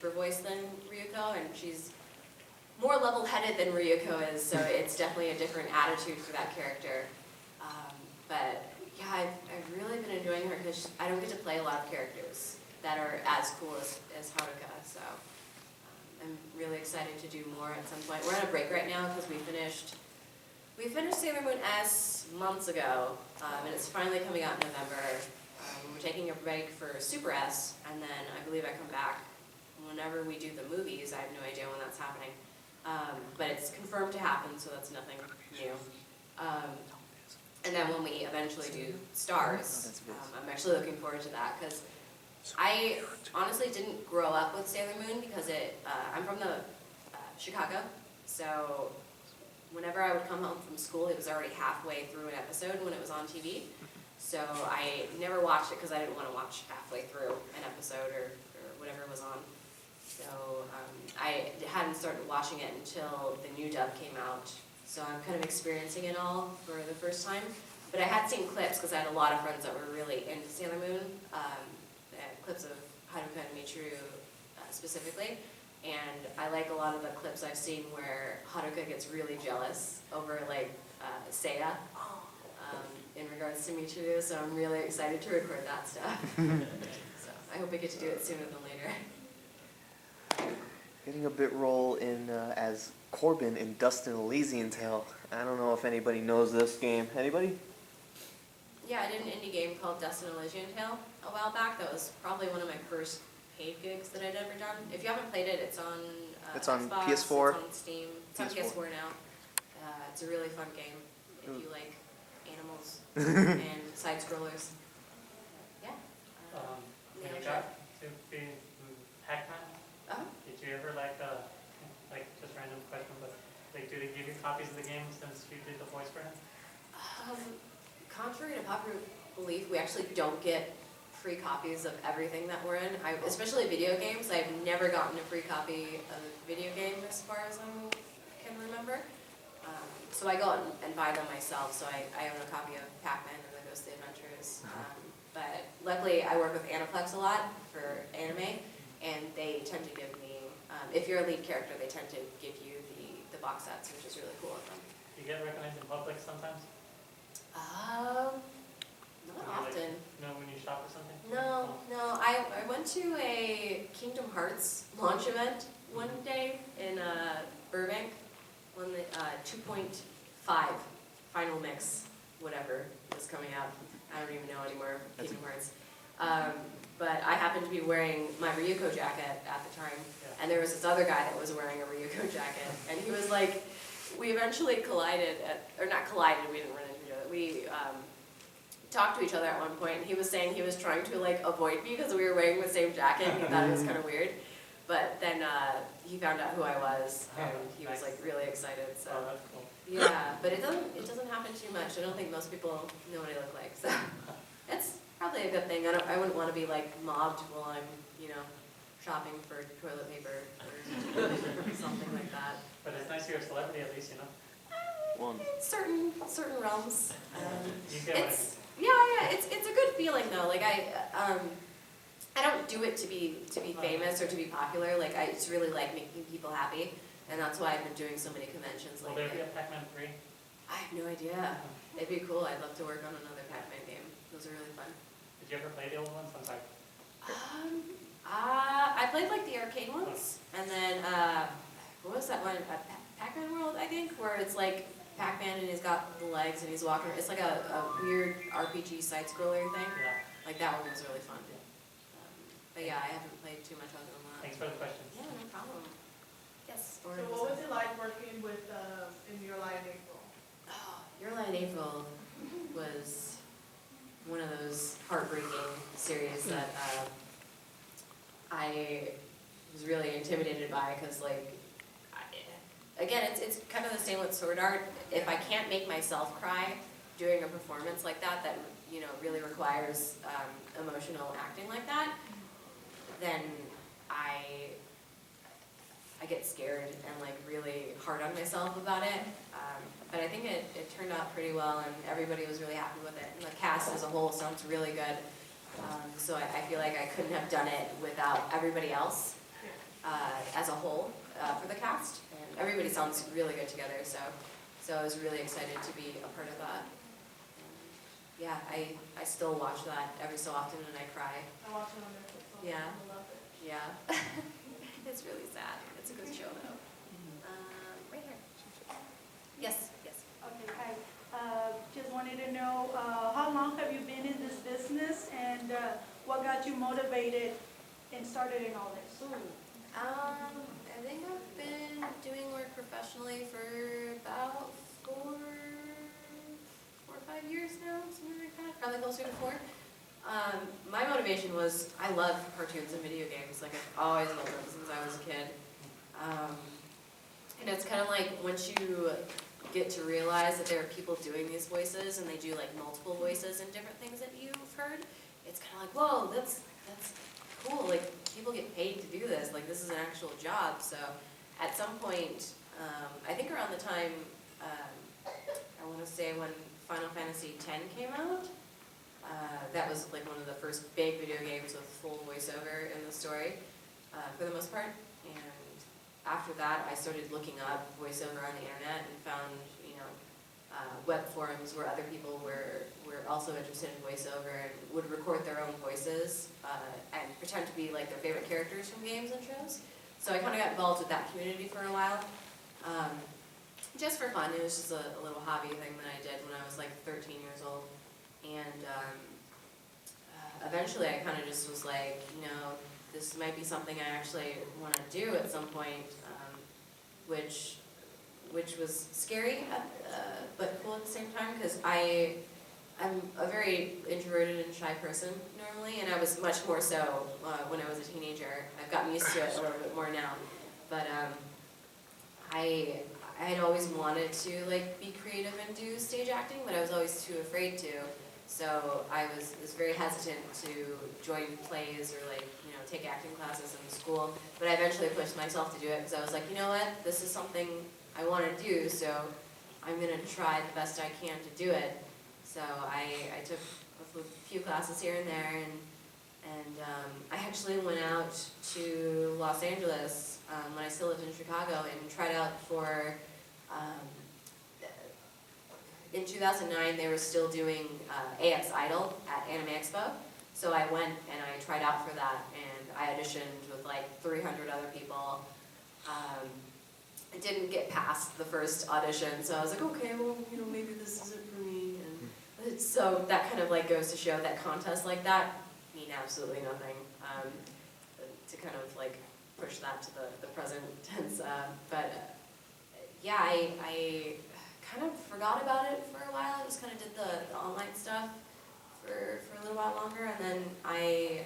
her voice than Ryuko, and she's more level-headed than Ryuko is, so it's definitely a different attitude for that character. But yeah, I've really been enjoying her because I don't get to play a lot of characters that are as cool as Haruka, so I'm really excited to do more at some point. We're on a break right now because we finished Sailor Moon S months ago, and it's finally coming out in November. We're taking a break for Super S, and then I believe I come back whenever we do the movies. I have no idea when that's happening. But it's confirmed to happen, so that's nothing new. And then when we eventually do Stars, I'm actually looking forward to that, because I honestly didn't grow up with Sailor Moon because I'm from Chicago, so whenever I would come home from school, it was already halfway through an episode when it was on TV. So I never watched it because I didn't want to watch halfway through an episode or whatever was on. So I hadn't started watching it until the new dub came out. So I'm kind of experiencing it all for the first time. But I had seen clips because I had a lot of friends that were really into Sailor Moon. Clips of Haruka and Michiru specifically. And I like a lot of the clips I've seen where Haruka gets really jealous over like Seiya in regards to Michiru. So I'm really excited to record that stuff. So I hope I get to do it sooner than later. Getting a bit role in as Corbin in Dustin Elysian Tale. I don't know if anybody knows this game. Anybody? Yeah, I did an indie game called Dustin Elysian Tale a while back. That was probably one of my first paid gigs that I'd ever done. If you haven't played it, it's on Xbox, PS4. it's on Steam. It's on PS4 now. It's a really fun game if you like animals and side scrollers. Yeah. When you got to be Pac-Man, did you ever like just random question, but like do they give you copies of the game since you did the voice for him? Contrary to popular belief, we actually don't get free copies of everything that we're in. Especially video games. I've never gotten a free copy of a video game as far as I can remember. So I go out and buy them myself. So I own a copy of Pac-Man and the Ghostly Adventures. But luckily I work with Aniplex a lot for anime, and they tend to give me, if you're a lead character, they tend to give you the box sets, which is really cool of them. Do you get recognized in public sometimes? Not often. When you shop or something? No. I went to a Kingdom Hearts launch event one day in Burbank when the 2.5 Final Mix, whatever, was coming out. I don't even know anymore, Kingdom Hearts. But I happened to be wearing my Ryuko jacket at the time, and there was this other guy that was wearing a Ryuko jacket, and he was like, we eventually collided, or not collided, we didn't run into each other. We talked to each other at one point, and he was saying he was trying to like avoid me because we were wearing the same jacket, and he thought it was kind of weird. But then he found out who I was, and he was like really excited. So that's cool. yeah, but it doesn't happen too much. I don't think most people know what I look like, so it's probably a good thing. I wouldn't want to be like mobbed while I'm shopping for toilet paper or something like that. But it's nice you're a celebrity at least, In certain realms. You get what I mean. Yeah, it's a good feeling though. Like I don't do it to be famous or to be popular. Like I just really like making people happy, and that's why I've been doing so many conventions. Will there be a Pac-Man 3? I have no idea. It'd be cool. I'd love to work on another Pac-Man game. Those are really fun. Did you ever play the old ones? I'm sorry. I played like the arcade ones, and then what was that one? Pac-Man World, I think, where it's like Pac-Man and he's got the legs and he's walking. It's like a weird RPG side scroller thing. Yeah. Like that one was really fun. But yeah, I haven't played too much other than that. Thanks for the question. Yeah, no problem. Yes. So what was it like working with in Your Lie in April? Oh, Your Lie in April was one of those heartbreaking series that I was really intimidated by because, like, again, it's kind of the same with Sword Art. If I can't make myself cry doing a performance like that really requires emotional acting like that, then I get scared and like really hard on myself about it. But I think it turned out pretty well, and everybody was really happy with it. And the cast as a whole sounds really good. So I feel like I couldn't have done it without everybody else. cast, and everybody sounds really good together, so I was really excited to be a part of that. Yeah, I still watch that every so often and I cry. I watch it on Netflix. Yeah. I love it. Yeah. It's really sad. It's a good show though. Right here. Yes, yes. Okay, hi. Just wanted to know, how long have you been in this business and what got you motivated and started in all this? I think I've been doing work professionally for about four or 5 years now, something like that, probably closer to 4. My motivation was, I love cartoons and video games, like I've always loved them since I was a kid. And it's kind of like once you get to realize that there are people doing these voices and they do like multiple voices and different things that you've heard, it's kind of like, whoa, that's cool, like people get paid to do this, like this is an actual job. So at some point, I think around the time, I want to say when Final Fantasy X came out, that was like one of the first big video games with full voiceover in the story, for the most part. And after that, I started looking up voiceover on the internet and found, web forums where other people were also interested in voiceover and would record their own voices and pretend to be like their favorite characters from games and shows. So I kind of got involved with that community for a while, just for fun. It was just a little hobby thing that I did when I was like 13 years old. And eventually I kind of just was like, this might be something I actually want to do at some point, which was scary, but cool at the same time, because I'm a very introverted and shy person normally, and I was much more so when I was a teenager. I've gotten used to it a little bit more now, but I had always wanted to like be creative and do stage acting, but I was always too afraid to. So I was very hesitant to join plays or like, take acting classes in school. But I eventually pushed myself to do it because I was like, you know what, this is something I want to do, so I'm going to try the best I can to do it. So I took a few classes here and there, and I actually went out to Los Angeles when I still lived in Chicago and tried out for in 2009, they were still doing AX Idol at Anime Expo. So I went and I tried out for that, and I auditioned with like 300 other people. I didn't get past the first audition, so I was like, okay, well, maybe this isn't for me. And so that kind of like goes to show that contests like that mean absolutely nothing. To kind of like push that to the present tense. Yeah, I kind of forgot about it for a while. I just kind of did the online stuff for a little while longer, and then I